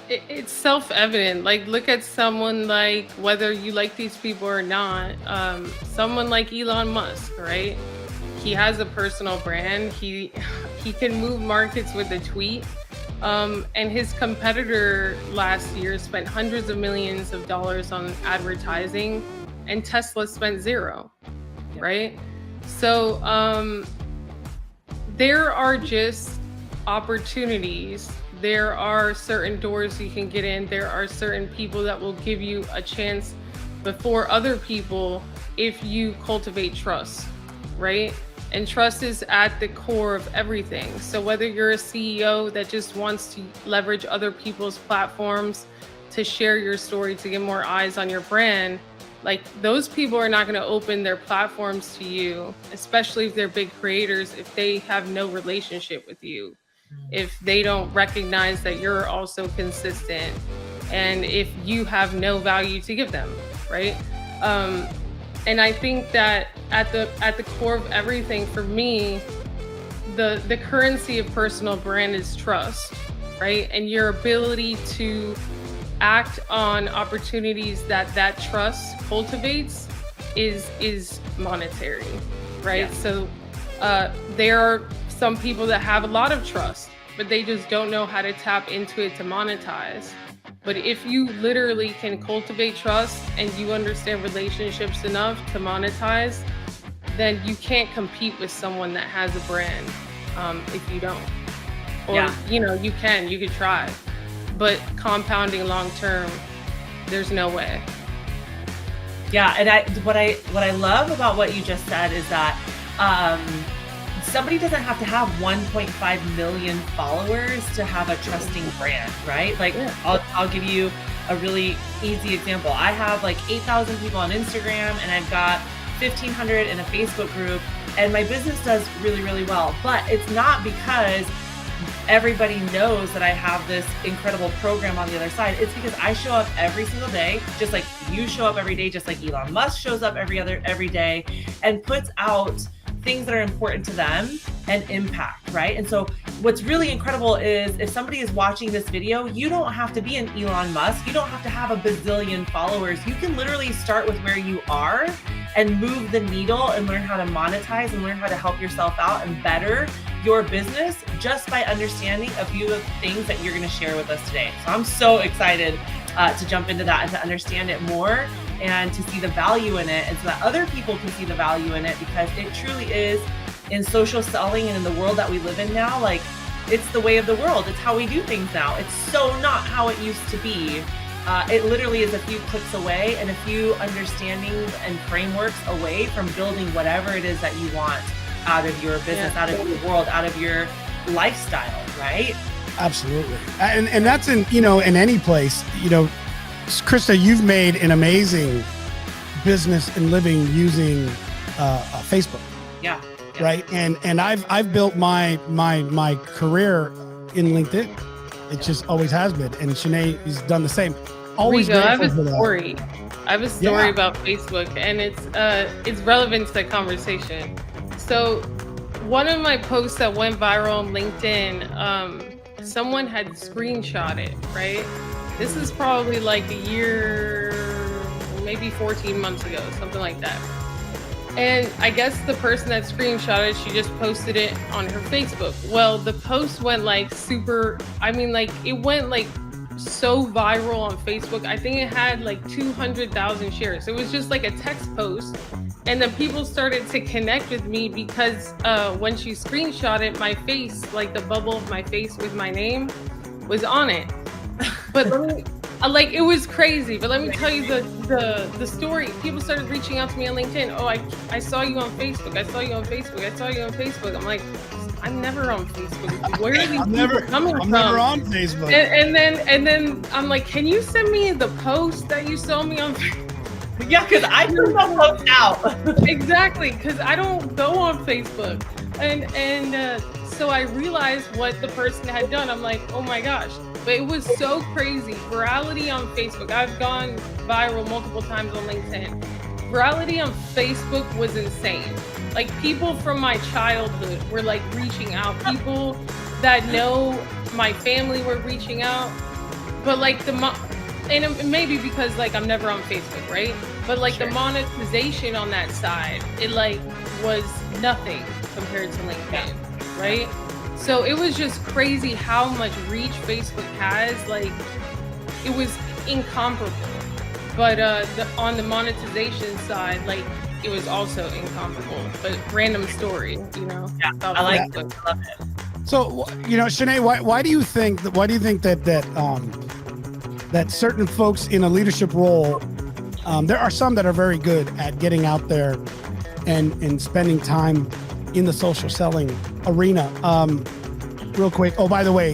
it's self-evident. Like, look at someone like, whether you like these people or not, someone like Elon Musk, right? He has a personal brand. He can move markets with a tweet. And his competitor last year spent hundreds of millions of dollars on advertising, and Tesla spent zero, right? So there are just opportunities. There are certain doors you can get in. There are certain people that will give you a chance before other people if you cultivate trust, right? And trust is at the core of everything. So whether you're a CEO that just wants to leverage other people's platforms to share your story, to get more eyes on your brand, like, those people are not going to open their platforms to you, especially if they're big creators, if they have no relationship with you, if they don't recognize that you're also consistent, and if you have no value to give them, right? And I think that at the core of everything, for me, the currency of personal brand is trust, right? And your ability to act on opportunities that trust cultivates is monetary, right? Yeah. So there are some people that have a lot of trust, but they just don't know how to tap into it to monetize. But if you literally can cultivate trust and you understand relationships enough to monetize, then you can't compete with someone that has a brand if you don't. Or, you could try. But compounding long term, there's no way. Yeah, and what I love about what you just said is that somebody doesn't have to have 1.5 million followers to have a trusting brand, right? Like, yeah. I'll give you a really easy example. I have like 8,000 people on Instagram, and I've got 1,500 in a Facebook group, and my business does really, really well. But it's not because everybody knows that I have this incredible program on the other side. It's because I show up every single day, just like you show up every day, just like Elon Musk shows up every day, and puts out things that are important to them and impact, right? And so what's really incredible is if somebody is watching this video, you don't have to be an Elon Musk. You don't have to have a bazillion followers. You can literally start with where you are and move the needle and learn how to monetize and learn how to help yourself out and better your business just by understanding a few of the things that you're going to share with us today. So I'm so excited to jump into that and to understand it more and to see the value in it, and so that other people can see the value in it, because it truly is, in social selling and in the world that we live in now, like, it's the way of the world. It's how we do things now. It's so not how it used to be. It literally is a few clicks away and a few understandings and frameworks away from building whatever it is that you want out of your business, out of your world, out of your lifestyle, right? Absolutely. And that's in any place. Krista, you've made an amazing business and living using Facebook. Yeah. Right. And I've built my career in LinkedIn. It just always has been. And Shanee has done the same. Always Rico, I have grateful a for that. story. I have a story Yeah. about Facebook, and it's relevant to the conversation. So, one of my posts that went viral on LinkedIn, someone had screenshot it. Right, this is probably like a year, maybe 14 months ago, something like that. And I guess the person that screenshot it, she just posted it on her Facebook. Well, the post went like super. I mean, like it went like so viral on Facebook. I think it had like 200,000 shares. It was just like a text post. And then people started to connect with me because when she screenshot it, my face, like the bubble of my face with my name was on it. But like it was crazy. But let me tell you the story. People started reaching out to me on LinkedIn. Oh, I saw you on Facebook. I saw you on Facebook. I saw you on Facebook. I'm like, I'm never on Facebook. Where are these people coming from? I'm never on Facebook. And then I'm like, can you send me the post that you saw me on Facebook? Yeah, because I put the post out. Exactly, because I don't go on Facebook. And so I realized what the person had done. I'm like, oh my gosh. But it was so crazy. Virality on Facebook. I've gone viral multiple times on LinkedIn. Virality on Facebook was insane. Like people from my childhood were like reaching out. People that know my family were reaching out. But like and it maybe because like I'm never on Facebook, right? But like the monetization on that side, it like was nothing compared to LinkedIn, right? So it was just crazy how much reach Facebook has. Like it was incomparable. But on the monetization side, like it was also incomparable. But random story, you know. Yeah, I like it. I love it. So, you know, Shanee, why do you think that that certain folks in a leadership role, there are some that are very good at getting out there and spending time in the social selling arena. Real quick. Oh, by the way,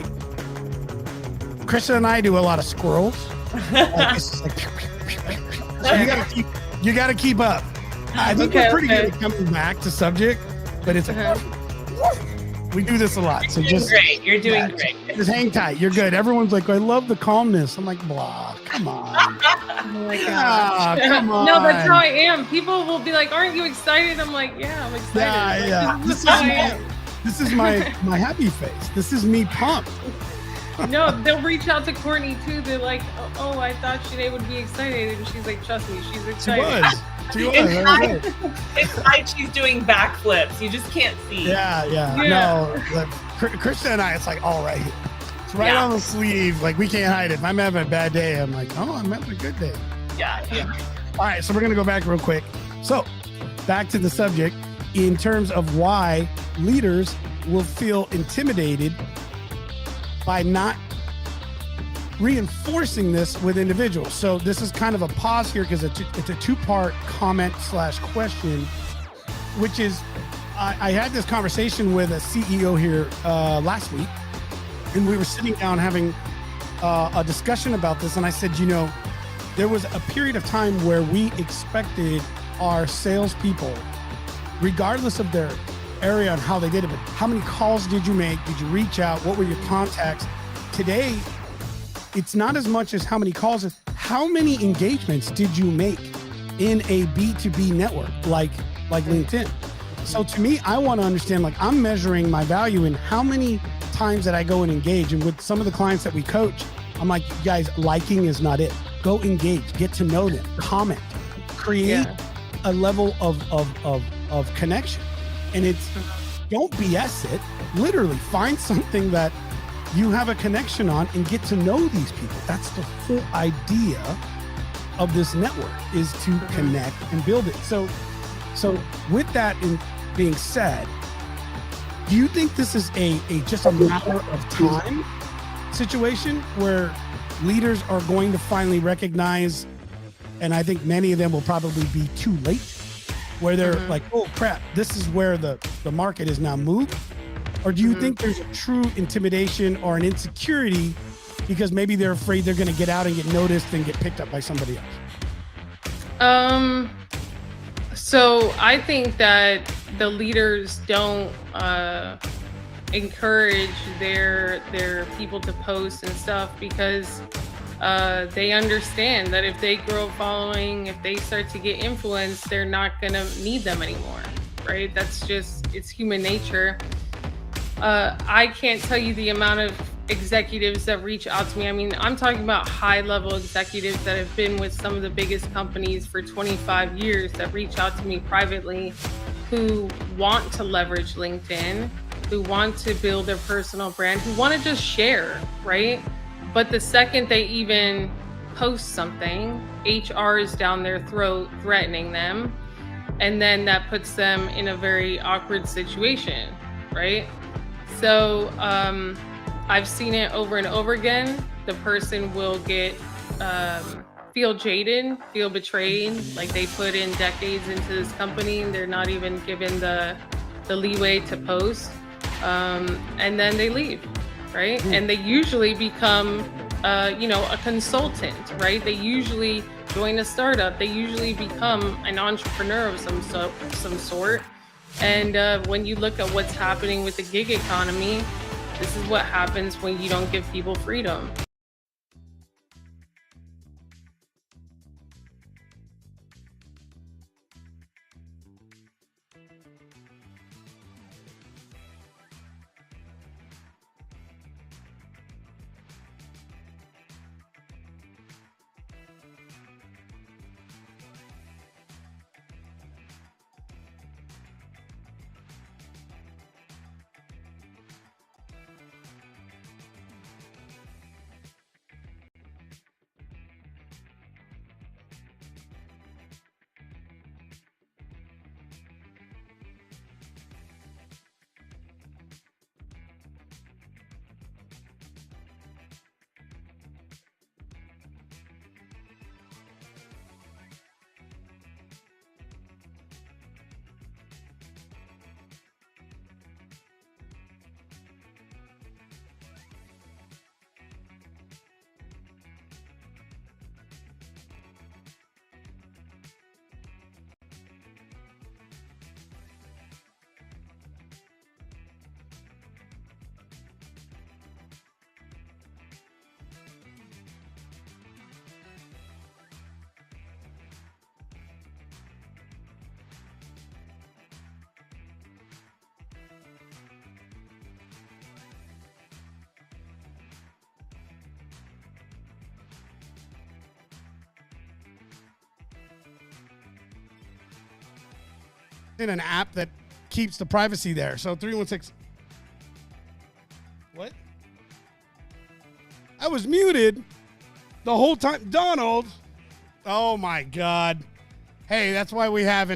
Krista and I do a lot of squirrels. It's just like, so you gotta keep up. I think we're pretty good at coming back to subject, but it's we do this a lot. So just great. You're doing great. Just hang tight. You're good. Everyone's like, I love the calmness. I'm like, blah. Come on. Oh my gosh. Come on. No, that's how I am. People will be like, aren't you excited? I'm like, yeah, I'm excited. Yeah. Like, This is my happy face. This is me pumped. No, they'll reach out to Courtney too. They're like, oh, I thought Shanee would be excited. And she's like, trust me, she's excited. She was. Inside, she's doing backflips. You just can't see. Yeah. No, Krista and I, it's like all right here. It's right on the sleeve. Like we can't hide it. If I'm having a bad day, I'm like, oh, I'm having a good day. Yeah. All right, so we're gonna go back real quick. So back to the subject in terms of why leaders will feel intimidated by not reinforcing this with individuals. So this is kind of a pause here because it's a two-part comment / question, which is I had this conversation with a CEO here last week, and we were sitting down having a discussion about this, and I said, you know, there was a period of time where we expected our salespeople, regardless of their area and how they did it, but how many calls did you make? Did you reach out? What were your contacts? Today, it's not as much as how many calls, as how many engagements did you make in a B2B network like LinkedIn? So to me, I want to understand, like I'm measuring my value in how many times that I go and engage. And with some of the clients that we coach, I'm like, guys, liking is not it. Go engage, get to know them, comment, create a level of connection. And it's, don't BS it. Literally find something that you have a connection on and get to know these people. That's the whole idea of this network, is to connect and build it. So with that being said, do you think this is a just a matter of time situation where leaders are going to finally recognize, and I think many of them will probably be too late, where they're like, oh crap, this is where the market is now moved? Or do you think there's a true intimidation or an insecurity because maybe they're afraid they're going to get out and get noticed and get picked up by somebody else? So I think that the leaders don't encourage their people to post and stuff because they understand that if they grow a following, if they start to get influence, they're not gonna need them anymore, right? That's just, it's human nature. I can't tell you the amount of executives that reach out to me. I mean, I'm talking about high-level executives that have been with some of the biggest companies for 25 years that reach out to me privately, who want to leverage LinkedIn, who want to build their personal brand, who want to just share, right? But the second they even post something, HR is down their throat threatening them. And then that puts them in a very awkward situation, right? So I've seen it over and over again. The person will get, feel jaded, feel betrayed, like they put in decades into this company and they're not even given the leeway to post. And then they leave, right? And they usually become, a consultant, right? They usually join a startup. They usually become an entrepreneur of some sort. And when you look at what's happening with the gig economy, this is what happens when you don't give people freedom. In an app that keeps the privacy there. So 316. What? I was muted the whole time. Donald. Oh my God. Hey, that's why we have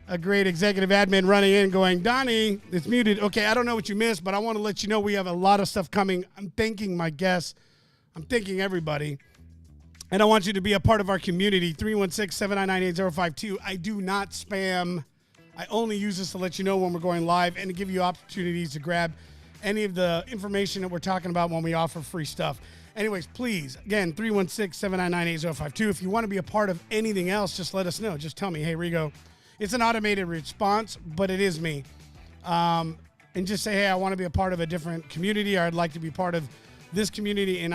a great executive admin running in going, Donnie, it's muted. Okay, I don't know what you missed, but I want to let you know we have a lot of stuff coming. I'm thanking my guests. I'm thanking everybody. And I want you to be a part of our community, 316-799-8052. I do not spam. I only use this to let you know when we're going live and to give you opportunities to grab any of the information that we're talking about when we offer free stuff. Anyways, please, again, 316-799-8052. If you want to be a part of anything else, just let us know. Just tell me, hey, Rigo, it's an automated response, but it is me. And just say, hey, I want to be a part of a different community, or I'd like to be part of this community, and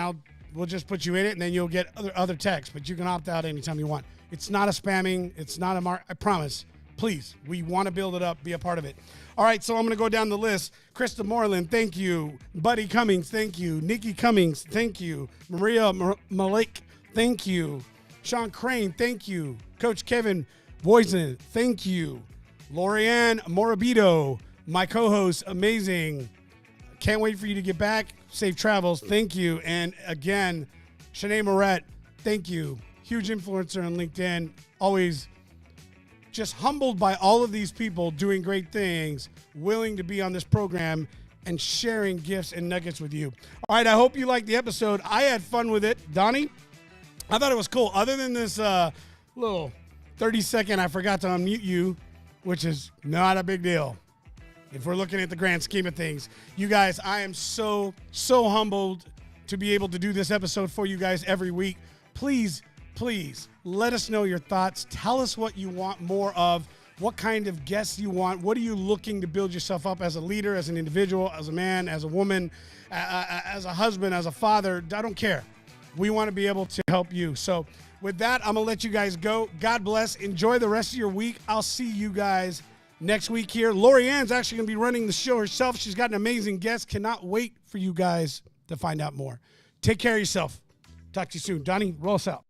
we'll just put you in it, and then you'll get other texts, but you can opt out anytime you want. It's not a spamming. It's not a I promise. Please, we want to build it up. Be a part of it. All right, so I'm going to go down the list. Krista Moreland, thank you. Buddy Cummings, thank you. Nikki Cummings, thank you. Malik, thank you. Sean Crane, thank you. Coach Kevin Voisin, thank you. Laurie Murabito, my co-host, amazing. Can't wait for you to get back. Safe travels. Thank you. And again, Shanee Moret, thank you. Huge influencer on LinkedIn. Always just humbled by all of these people doing great things, willing to be on this program and sharing gifts and nuggets with you. All right, I hope you liked the episode. I had fun with it. Donnie, I thought it was cool. Other than this little 30-second, I forgot to unmute you, which is not a big deal. If we're looking at the grand scheme of things, you guys, I am so humbled to be able to do this episode for you guys every week. Please let us know your thoughts. Tell us what you want more of, what kind of guests you want. What are you looking to build yourself up as a leader, as an individual, as a man, as a woman, as a husband, as a father? I don't care. We want to be able to help you. So with that, I'm going to let you guys go. God bless. Enjoy the rest of your week. I'll see you guys next week here. Lori Ann's actually going to be running the show herself. She's got an amazing guest. Cannot wait for you guys to find out more. Take care of yourself. Talk to you soon. Donnie, roll us out.